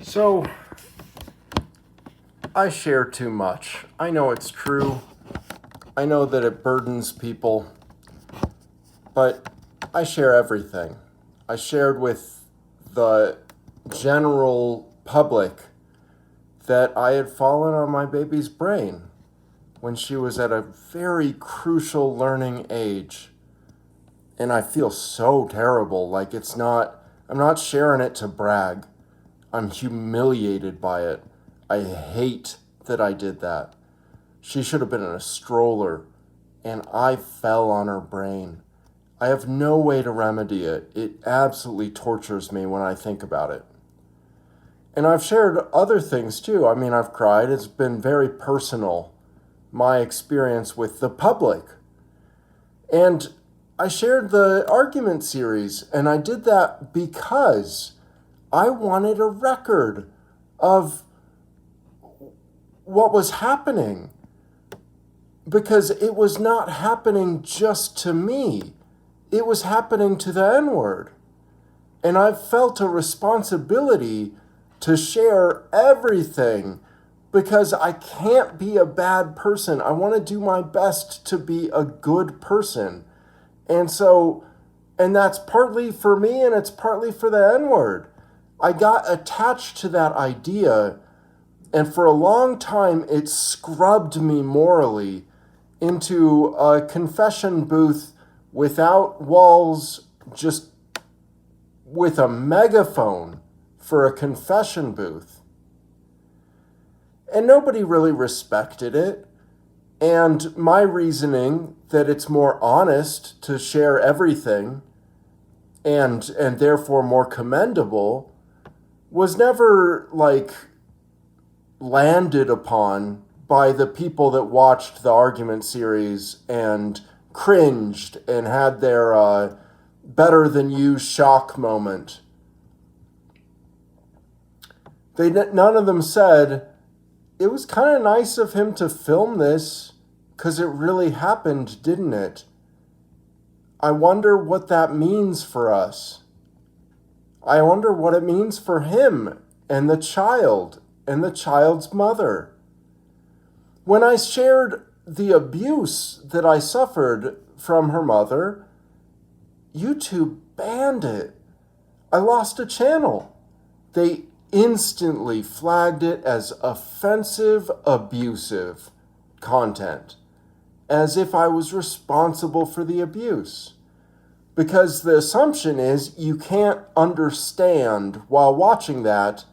So, I share too much. I know it's true. I know that it burdens people, but I share everything. I shared with the general public that I had fallen on my baby's brain when she was at a very crucial learning age. And I feel so terrible. I'm not sharing it to brag. I'm humiliated by it. I hate that I did that. She should have been in a stroller, and I fell on her brain. I have no way to remedy it. It absolutely tortures me when I think about it. And I've shared other things too. I mean, I've cried. It's been very personal, my experience with the public. And I shared the argument series, and I did that because I wanted a record of what was happening, because it was not happening just to me. It was happening to the N-word. And I felt a responsibility to share everything because I can't be a bad person. I want to do my best to be a good person. And that's partly for me and it's partly for the N-word. I got attached to that idea, and for a long time it scrubbed me morally into a confession booth without walls, just with a megaphone for a confession booth. And nobody really respected it. And my reasoning that it's more honest to share everything and therefore more commendable was never landed upon by the people that watched the argument series and cringed and had their better than you shock moment. None of them said, it was kind of nice of him to film this because it really happened, didn't it? I wonder what that means for us. I wonder what it means for him and the child's mother. When I shared the abuse that I suffered from her mother, YouTube banned it. I lost a channel. They instantly flagged it as offensive, abusive content, as if I was responsible for the abuse. Because the assumption is you can't understand while watching that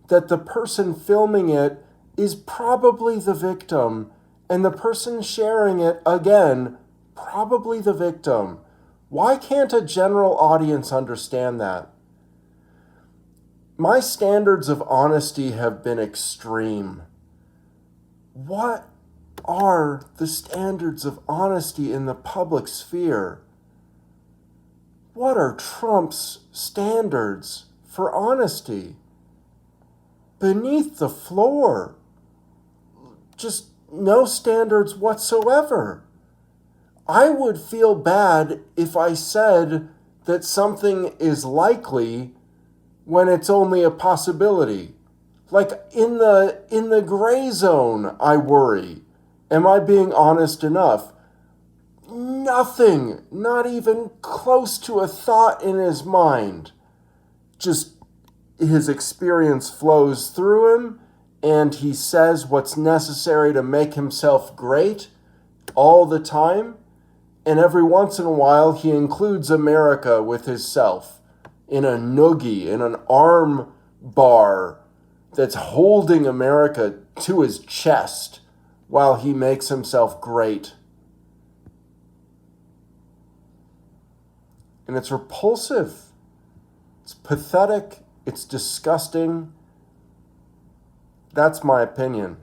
the person filming it is probably the victim, and the person sharing it, again, probably the victim. Why can't a general audience understand that? My standards of honesty have been extreme. What are the standards of honesty in the public sphere? What are Trump's standards for honesty? Beneath the floor. Just no standards whatsoever. I would feel bad if I said that something is likely when it's only a possibility. Like in the gray zone, I worry. Am I being honest enough? Nothing, not even close to a thought in his mind. Just his experience flows through him, and he says what's necessary to make himself great all the time. And every once in a while, he includes America with his self in a noogie, in an arm bar that's holding America to his chest while he makes himself great. And it's repulsive. It's pathetic. It's disgusting. That's my opinion.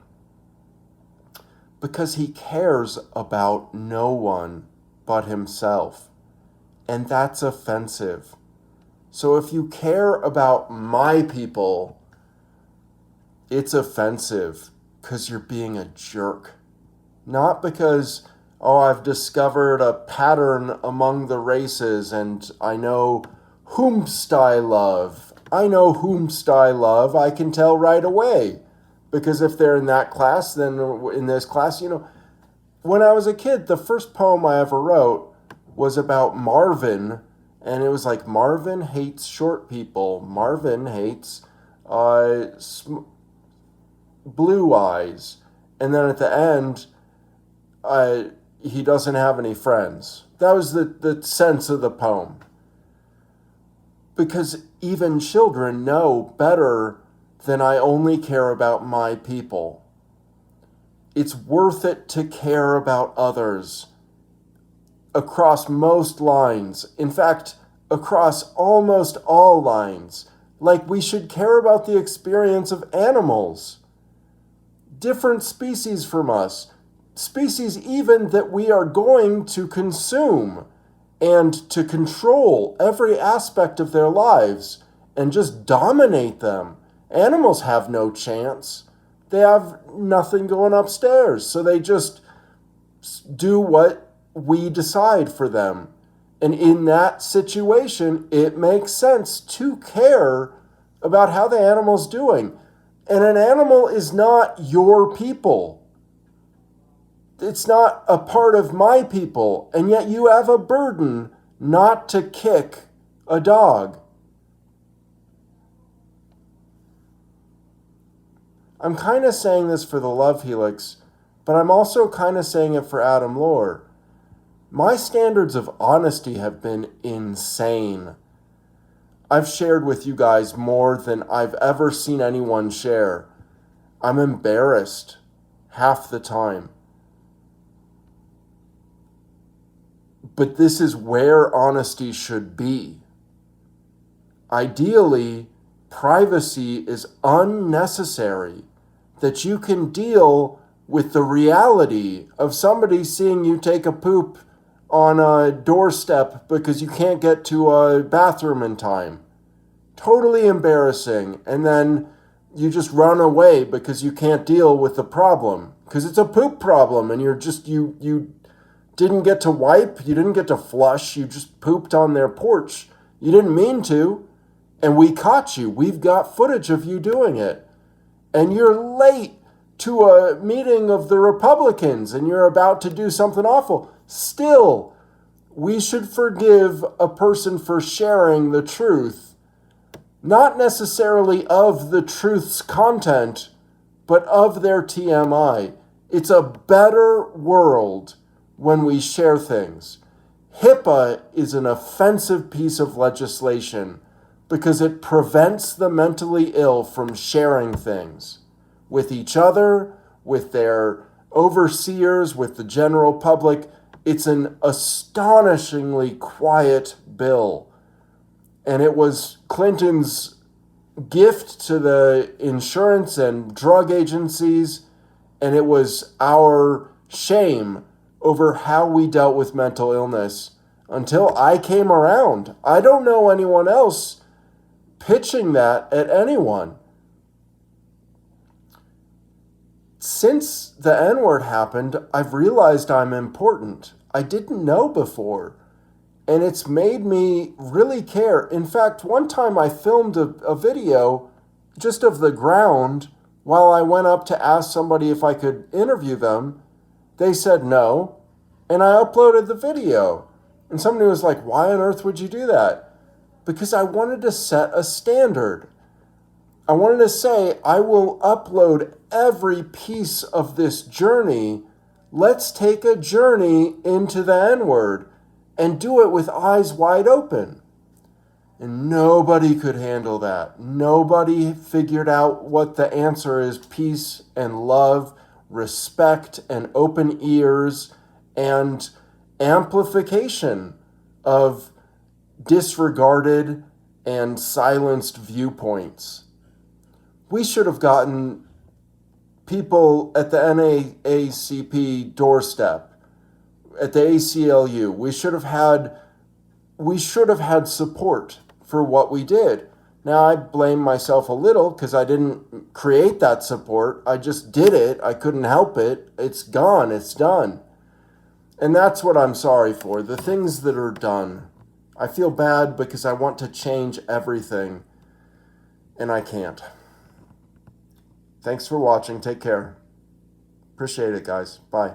Because he cares about no one but himself. And that's offensive. So if you care about my people, it's offensive because you're being a jerk. Not because, I've discovered a pattern among the races and I know whomst I love. I know whomst I love. I can tell right away. Because if they're in that class, then in this class, when I was a kid, the first poem I ever wrote was about Marvin. And it was like, Marvin hates short people. Marvin hates blue eyes. And then at the end, he doesn't have any friends. That was the sense of the poem. Because even children know better than I only care about my people. It's worth it to care about others across most lines. In fact, across almost all lines. Like we should care about the experience of animals. Different species from us. Species even that we are going to consume and to control every aspect of their lives and just dominate them. Animals have no chance. They have nothing going upstairs, so they just do what we decide for them. And in that situation, it makes sense to care about how the animal's doing. And an animal is not your people. It's not a part of my people, and yet you have a burden not to kick a dog. I'm kind of saying this for the Love Helix, but I'm also kind of saying it for Adam Lore. My standards of honesty have been insane. I've shared with you guys more than I've ever seen anyone share. I'm embarrassed half the time. But this is where honesty should be. Ideally, privacy is unnecessary. That you can deal with the reality of somebody seeing you take a poop on a doorstep because you can't get to a bathroom in time. Totally embarrassing. And then you just run away because you can't deal with the problem. Because it's a poop problem and you didn't get to wipe, you didn't get to flush, you just pooped on their porch. You didn't mean to, and we caught you. We've got footage of you doing it. And you're late to a meeting of the Republicans and you're about to do something awful. Still, we should forgive a person for sharing the truth, not necessarily of the truth's content, but of their TMI. It's a better world when we share things. HIPAA is an offensive piece of legislation because it prevents the mentally ill from sharing things with each other, with their overseers, with the general public. It's an astonishingly quiet bill. And it was Clinton's gift to the insurance and drug agencies, and it was our shame over how we dealt with mental illness until I came around. I don't know anyone else pitching that at anyone. Since the N-word happened, I've realized I'm important. I didn't know before. And it's made me really care. In fact, one time I filmed a video just of the ground while I went up to ask somebody if I could interview them. They said no, and I uploaded the video. And somebody was like, why on earth would you do that? Because I wanted to set a standard. I wanted to say, I will upload every piece of this journey. Let's take a journey into the N-word and do it with eyes wide open. And nobody could handle that. Nobody figured out what the answer is: peace and love, respect and open ears, and amplification of disregarded and silenced viewpoints. We should have gotten people at the NAACP doorstep, at the ACLU. We should have had support for what we did. Now, I blame myself a little because I didn't create that support. I just did it. I couldn't help it. It's gone. It's done. And that's what I'm sorry for. The things that are done. I feel bad because I want to change everything. and I can't. Thanks for watching. Take care. Appreciate it, guys. Bye.